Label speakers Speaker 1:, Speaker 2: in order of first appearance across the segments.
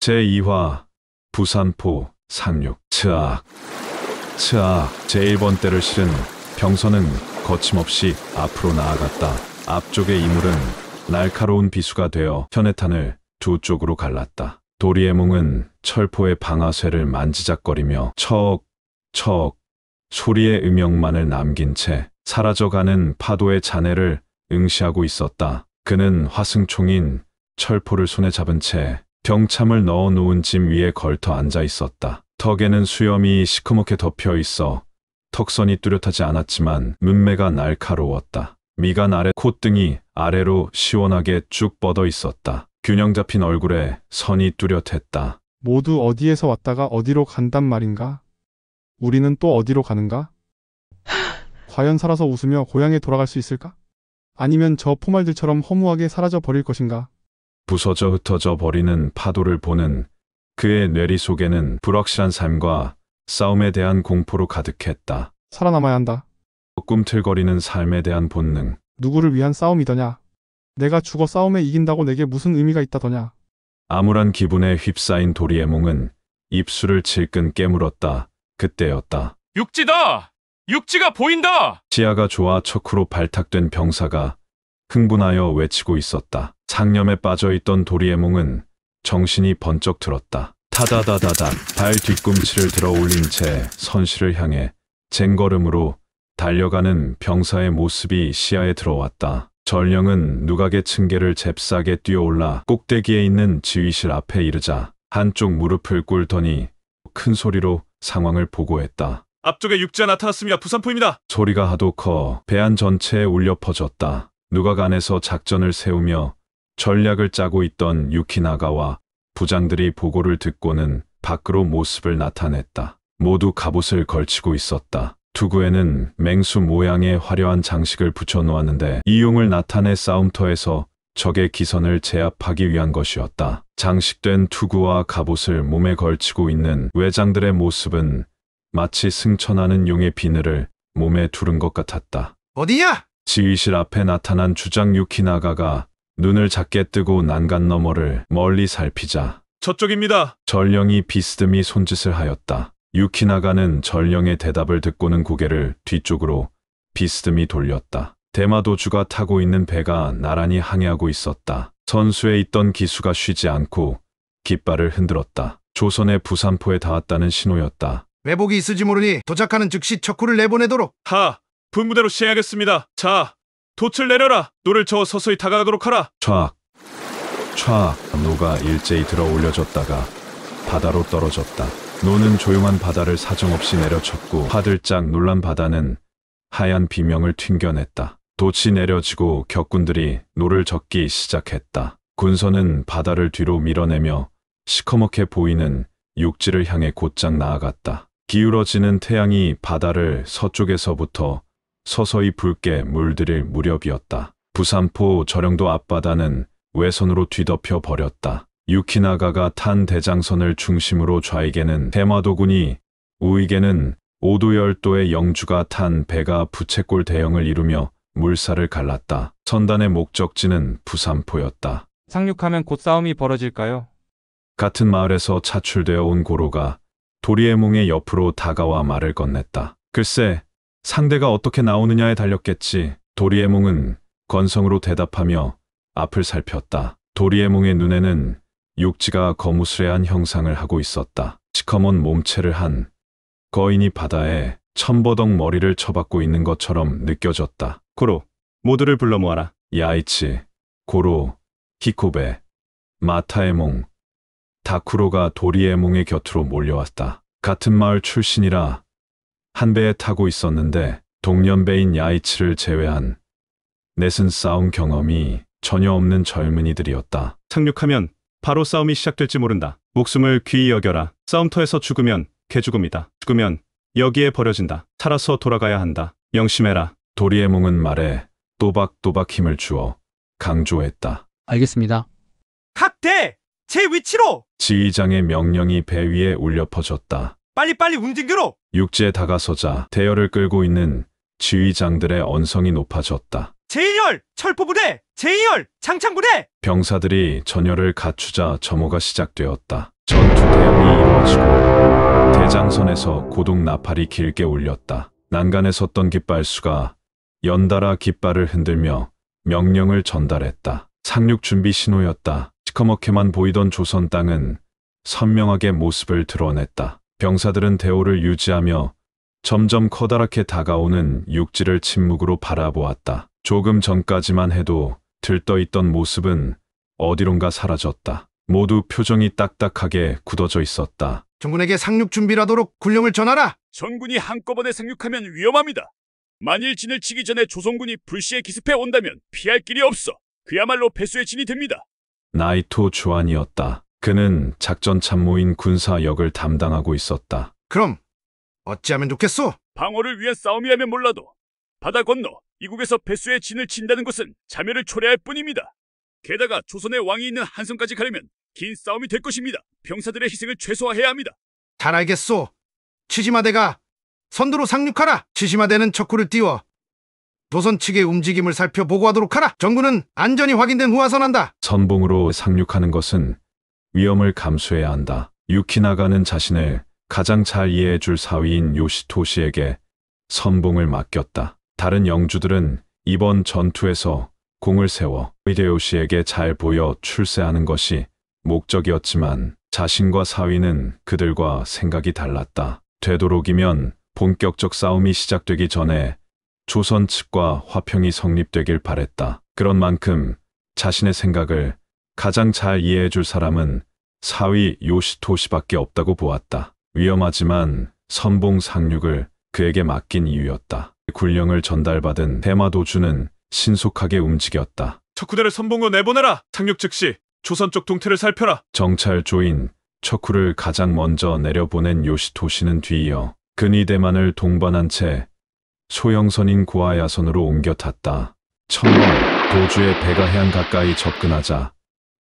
Speaker 1: 제2화 부산포 상륙. 트악 제1번 대를 실은 병선은 거침없이 앞으로 나아갔다. 앞쪽의 이물은 날카로운 비수가 되어 현해탄을 두 쪽으로 갈랐다. 도리에몽은 철포의 방아쇠를 만지작거리며 척 소리의 음역만을 남긴 채 사라져가는 파도의 잔해를 응시하고 있었다. 그는 화승총인 철포를 손에 잡은 채 병참을 넣어 놓은 짐 위에 걸터 앉아 있었다. 턱에는 수염이 시커멓게 덮여 있어 턱선이 뚜렷하지 않았지만 문매가 날카로웠다. 미간 아래 콧등이 아래로 시원하게 쭉 뻗어 있었다. 균형 잡힌 얼굴에 선이 뚜렷했다.
Speaker 2: 모두 어디에서 왔다가 어디로 간단 말인가? 우리는 또 어디로 가는가? 과연 살아서 웃으며 고향에 돌아갈 수 있을까? 아니면 저 포말들처럼 허무하게 사라져 버릴 것인가?
Speaker 1: 부서져 흩어져 버리는 파도를 보는 그의 뇌리 속에는 불확실한 삶과 싸움에 대한 공포로 가득했다.
Speaker 2: 살아남아야 한다.
Speaker 1: 꿈틀거리는 삶에 대한 본능.
Speaker 2: 누구를 위한 싸움이더냐? 내가 죽어 싸움에 이긴다고 내게 무슨 의미가 있다더냐?
Speaker 1: 암울한 기분에 휩싸인 도리에몽은 입술을 질끈 깨물었다. 그때였다.
Speaker 3: 육지다! 육지가 보인다!
Speaker 1: 시야가 좋아 척후로 발탁된 병사가 흥분하여 외치고 있었다. 상념에 빠져있던 도리에몽은 정신이 번쩍 들었다. 타다다다닥 발 뒤꿈치를 들어 올린 채 선실을 향해 쟁걸음으로 달려가는 병사의 모습이 시야에 들어왔다. 전령은 누각의 층계를 잽싸게 뛰어올라 꼭대기에 있는 지휘실 앞에 이르자 한쪽 무릎을 꿇더니 큰 소리로 상황을 보고했다.
Speaker 3: 앞쪽에 육지가 나타났습니다. 부산포입니다.
Speaker 1: 소리가 하도 커 배안 전체에 울려 퍼졌다. 누각 안에서 작전을 세우며 전략을 짜고 있던 유키나가와 부장들이 보고를 듣고는 밖으로 모습을 나타냈다. 모두 갑옷을 걸치고 있었다. 투구에는 맹수 모양의 화려한 장식을 붙여놓았는데 이용을 나타내 싸움터에서 적의 기선을 제압하기 위한 것이었다. 장식된 투구와 갑옷을 몸에 걸치고 있는 외장들의 모습은 마치 승천하는 용의 비늘을 몸에 두른 것 같았다.
Speaker 4: 어디야?
Speaker 1: 지휘실 앞에 나타난 주장 유키나가가 눈을 작게 뜨고 난간 너머를 멀리 살피자
Speaker 3: 저쪽입니다.
Speaker 1: 전령이 비스듬히 손짓을 하였다. 유키나가는 전령의 대답을 듣고는 고개를 뒤쪽으로 비스듬히 돌렸다. 대마도주가 타고 있는 배가 나란히 항해하고 있었다. 선수에 있던 기수가 쉬지 않고 깃발을 흔들었다. 조선의 부산포에 닿았다는 신호였다.
Speaker 4: 왜복이 있을지 모르니 도착하는 즉시 척후를 내보내도록.
Speaker 3: 분부대로 시행하겠습니다. 자, 돛을 내려라. 노를 저어 서서히 다가가도록 하라.
Speaker 1: 촥 노가 일제히 들어 올려졌다가 바다로 떨어졌다. 노는 조용한 바다를 사정없이 내려쳤고 화들짝 놀란 바다는 하얀 비명을 튕겨냈다. 돛이 내려지고 격군들이 노를 젓기 시작했다. 군선은 바다를 뒤로 밀어내며 시커멓게 보이는 육지를 향해 곧장 나아갔다. 기울어지는 태양이 바다를 서쪽에서부터 서서히 붉게 물들일 무렵이었다. 부산포 저령도 앞바다는 외선으로 뒤덮여 버렸다. 유키나가가 탄 대장선을 중심으로 좌익에는 대마도군이, 우익에는 오도열도의 영주가 탄 배가 부채꼴 대형을 이루며 물살을 갈랐다. 선단의 목적지는 부산포였다.
Speaker 5: 상륙하면 곧 싸움이 벌어질까요?
Speaker 1: 같은 마을에서 차출되어 온 고로가 도리에몽의 옆으로 다가와 말을 건넸다. 글쎄, 상대가 어떻게 나오느냐에 달렸겠지. 도리에몽은 건성으로 대답하며 앞을 살폈다. 도리에몽의 눈에는 육지가 거무스레한 형상을 하고 있었다. 시커먼 몸체를 한 거인이 바다에 천버덕 머리를 쳐박고 있는 것처럼 느껴졌다.
Speaker 3: 고로, 모두를 불러 모아라.
Speaker 1: 야이치, 고로, 히코베, 마타에몽, 다쿠로가 도리에몽의 곁으로 몰려왔다. 같은 마을 출신이라 한 배에 타고 있었는데 동년배인 야이치를 제외한 넷은 싸움 경험이 전혀 없는 젊은이들이었다.
Speaker 3: 상륙하면 바로 싸움이 시작될지 모른다. 목숨을 귀히 여겨라. 싸움터에서 죽으면 개죽음이다. 죽으면 여기에 버려진다. 살아서 돌아가야 한다. 명심해라.
Speaker 1: 도리에몽은 말에 또박또박 힘을 주어 강조했다.
Speaker 6: 알겠습니다.
Speaker 7: 각대! 제 위치로!
Speaker 1: 지휘장의 명령이 배 위에 울려 퍼졌다.
Speaker 7: 빨리빨리 움직이로!
Speaker 1: 육지에 다가서자 대열을 끌고 있는 지휘장들의 언성이 높아졌다.
Speaker 7: 제1열 철포부대! 제2열 장창부대!
Speaker 1: 병사들이 전열을 갖추자 점호가 시작되었다. 전투 대응이 이루어지고 대장선에서 고동 나팔이 길게 울렸다. 난간에 섰던 깃발수가 연달아 깃발을 흔들며 명령을 전달했다. 상륙 준비 신호였다. 시커멓게만 보이던 조선 땅은 선명하게 모습을 드러냈다. 병사들은 대오를 유지하며 점점 커다랗게 다가오는 육지를 침묵으로 바라보았다. 조금 전까지만 해도 들떠있던 모습은 어디론가 사라졌다. 모두 표정이 딱딱하게 굳어져 있었다.
Speaker 4: 정군에게 상륙 준비를 하도록 군령을 전하라.
Speaker 6: 전군이 한꺼번에 상륙하면 위험합니다. 만일 진을 치기 전에 조선군이 불시에 기습해 온다면 피할 길이 없어 그야말로 배수의 진이 됩니다.
Speaker 1: 나이토 주안이었다. 그는 작전 참모인 군사 역을 담당하고 있었다.
Speaker 4: 그럼 어찌하면 좋겠소?
Speaker 6: 방어를 위한 싸움이라면 몰라도 바다 건너 이국에서 배수의 진을 친다는 것은 자멸을 초래할 뿐입니다. 게다가 조선의 왕이 있는 한성까지 가려면 긴 싸움이 될 것입니다. 병사들의 희생을 최소화해야 합니다.
Speaker 4: 잘 알겠소. 치시마대가 선두로 상륙하라. 치시마대는 척후를 띄워 조선 측의 움직임을 살펴 보고하도록 하라. 정군은 안전이 확인된 후 하선한다.
Speaker 1: 선봉으로 상륙하는 것은 위험을 감수해야 한다. 유키나가는 자신을 가장 잘 이해해줄 사위인 요시토시에게 선봉을 맡겼다. 다른 영주들은 이번 전투에서 공을 세워 히데요시에게 잘 보여 출세하는 것이 목적이었지만 자신과 사위는 그들과 생각이 달랐다. 되도록이면 본격적 싸움이 시작되기 전에 조선 측과 화평이 성립되길 바랬다. 그런 만큼 자신의 생각을 가장 잘 이해해줄 사람은 사위 요시토시밖에 없다고 보았다. 위험하지만 선봉 상륙을 그에게 맡긴 이유였다. 군령을 전달받은 대마도주는 신속하게 움직였다.
Speaker 3: 척후대를 선봉으로 내보내라. 상륙 즉시 조선 쪽 동태를 살펴라.
Speaker 1: 정찰 조인 척후를 가장 먼저 내려보낸 요시토시는 뒤이어 근위대만을 동반한 채 소형선인 고아야선으로 옮겨 탔다. 천번 도주의 배가 해안 가까이 접근하자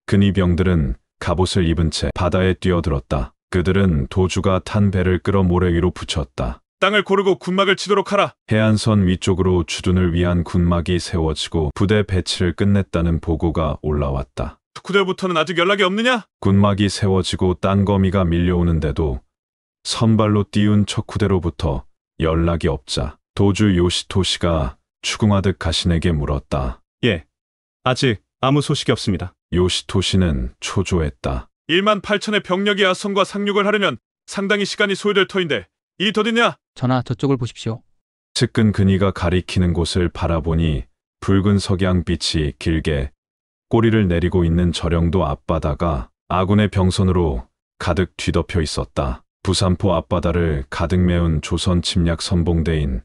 Speaker 1: 근위병들은 갑옷을 입은 채 바다에 뛰어들었다. 그들은 도주가 탄 배를 끌어 모래 위로 붙였다.
Speaker 3: 땅을 고르고 군막을 치도록 하라.
Speaker 1: 해안선 위쪽으로 주둔을 위한 군막이 세워지고 부대 배치를 끝냈다는 보고가 올라왔다.
Speaker 3: 척후대부터는 아직 연락이 없느냐?
Speaker 1: 군막이 세워지고 땅거미가 밀려오는데도 선발로 띄운 척후대로부터 연락이 없자 도주 요시토시가 추궁하듯 가신에게 물었다.
Speaker 3: 예, 아직 아무 소식이 없습니다.
Speaker 1: 요시토시는 초조했다.
Speaker 3: 1만 8천의 병력이 아선과 상륙을 하려면 상당히 시간이 소요될 터인데 이 더디냐?
Speaker 8: 전하, 저쪽을 보십시오.
Speaker 1: 측근 근위가 가리키는 곳을 바라보니 붉은 석양빛이 길게 꼬리를 내리고 있는 저령도 앞바다가 아군의 병선으로 가득 뒤덮여 있었다. 부산포 앞바다를 가득 메운 조선 침략 선봉대인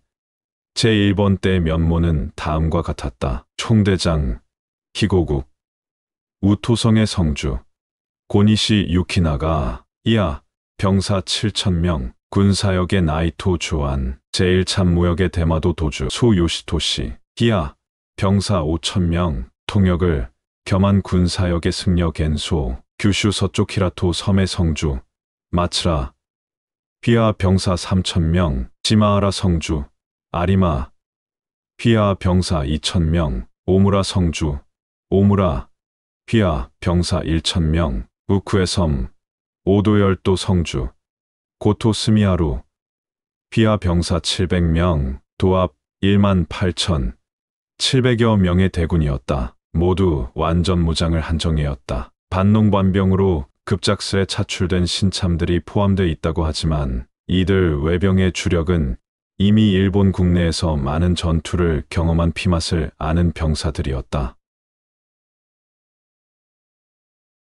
Speaker 1: 제1번 대 면모는 다음과 같았다. 총대장 희고국, 우토성의 성주, 고니시 유키나가, 이하 병사 7,000명, 군사역의 나이토 주안, 제1참모역의 대마도 도주 소요시토시, 히야 병사 5,000명, 통역을 겸한 군사역의 승려 겐소, 규슈 서쪽 히라토 섬의 성주, 마츠라, 휘하 병사 3,000명, 지마하라 성주, 아리마, 휘하 병사 2,000명, 오무라 성주, 오무라, 휘하 병사 1,000명, 우쿠의 섬, 오도열도 성주, 고토 스미하루, 휘하 병사 700명, 도합 1만 8천 700여 명의 대군이었다. 모두 완전 무장을 한 정예였다. 반농반병으로 급작스레 차출된 신참들이 포함되어 있다고 하지만 이들 외병의 주력은 이미 일본 국내에서 많은 전투를 경험한 피맛을 아는 병사들이었다.